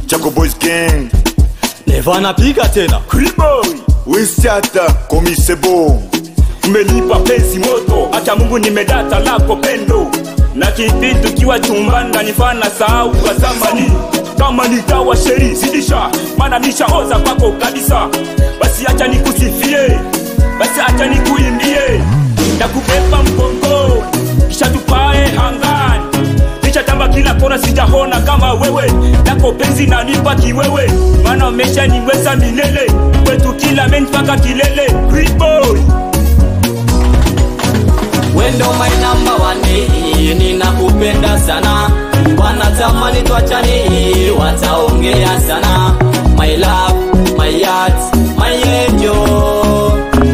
Chaco Boys Gang. Neva napiga tena. Kriboy, Wisiata, Komisebo. Umenipa penzi moto, acha Mungu nimedata lako pendo. Na kipi tukiwa chumbani nanifana sahau kwa zamani. Kama nitawa sheri zidisha, maana nishaoza kwako kabisa. Basi acha nikusifie, basi acha nikuimbie. Nakubeba mgongo, kisha tupae hangani. Nishatamba kila kona sijahona kama wewe. Lako penzi nanipa kiwewe, maana umesha niweza milele. Kwetu kila men mpaka kilele. Kriboy, Wendo my number one, ninakupenda sana. Wanatamani tuachane, wataongea sana. My love, my heart, my angel.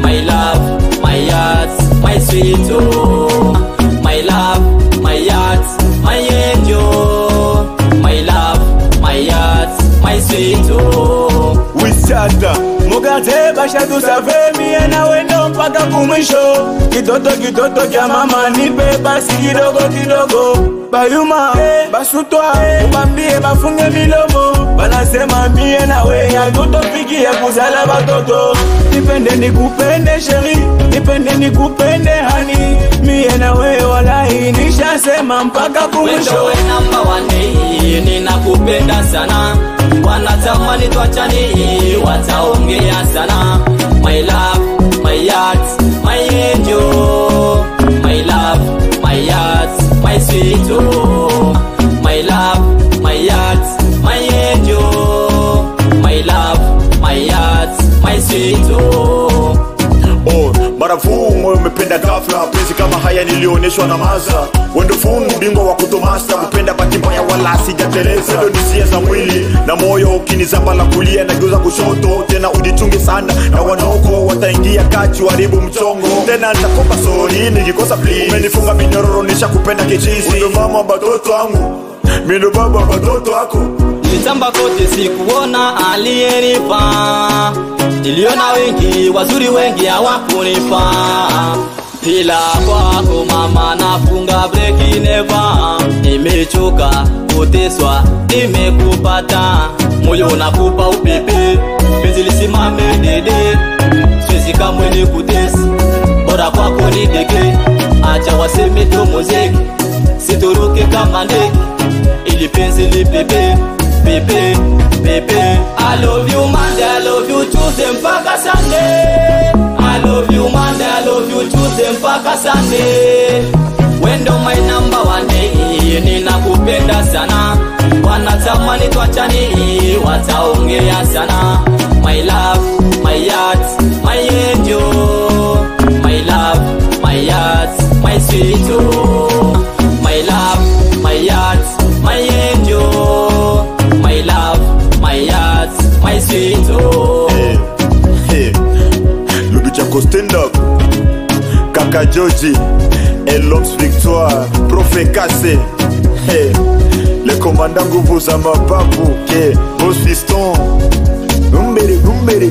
My love, my heart, my sweet oh. My love, my heart, my angel. My love, my heart, my sweet oh. Wisiata. Mugate basha tu save mie na wendo mpaka kumwisho. Kitoto kya mama nipe basi kidogo kidogo. Bayuma, basutwa, ubambie bafunge milomo. Banasema mie na we hatutofikia kuzala batoto. Nipende nikupende sheri, nipende nikupende hani. Mie na we walai nishasema mpaka kumwisho. Wendo we number one, ninakupenda sana. Wanatamani tuachane, wataongea sana. My love, my heart, my angel. My love, my heart, my sweet oh. My love, my heart, my angel. My love, my heart, my sweet oh. Oh, marafu moyo umependa ghafla. Penzi kama haya nilioneshwa na maza. Wendo fungu bingwa wa kutomasa. Kupenda baki mbaya wala sijateleza. Ndo nisia za mwili na moyo ukinizamba la kulia na geuza kushoto. Tena ujichunge sana na wanaoko wataingia kati waribu mchongo. Tena nitakopa sorry nikikosa please. Umenifunga minyororo nisha kupenda kichizi. Ndo mama batoto wangu, mimi baba batoto wako. Nilitamba kote sikuona aliyenipa. Niliona wengi, wazuri wengi hawakunipa. Ila kwako mama nafunga breki never. Nimechoka kuteswa, nimekupata. Moyo nakupa upepe, penzi lisimame dede. Siwezi kamwe nikutesi, bora kwako nideke. Acha waseme tu muziki, situruke kama ndege. Ili penzi lipepe, pepe, pepe. I love you Monday, I love you Tuesday mpaka Sunday. I love you Monday, I love you Tuesday mpaka Sunday. Wendo my number one, ninakupenda sana. Wanatamani tuachane, wataongea sana. My love, my heart, my angel. My love, my heart, my sweet oh. My love, my heart, my angel. My love, my heart, my sweet oh. Hey, Lubi Chaco stand up. Kaka Joji, Eloms Victoire, Prophet Kassé. Hey, les commandants Nguvu za mababu. Boss Fiston, Gumbere.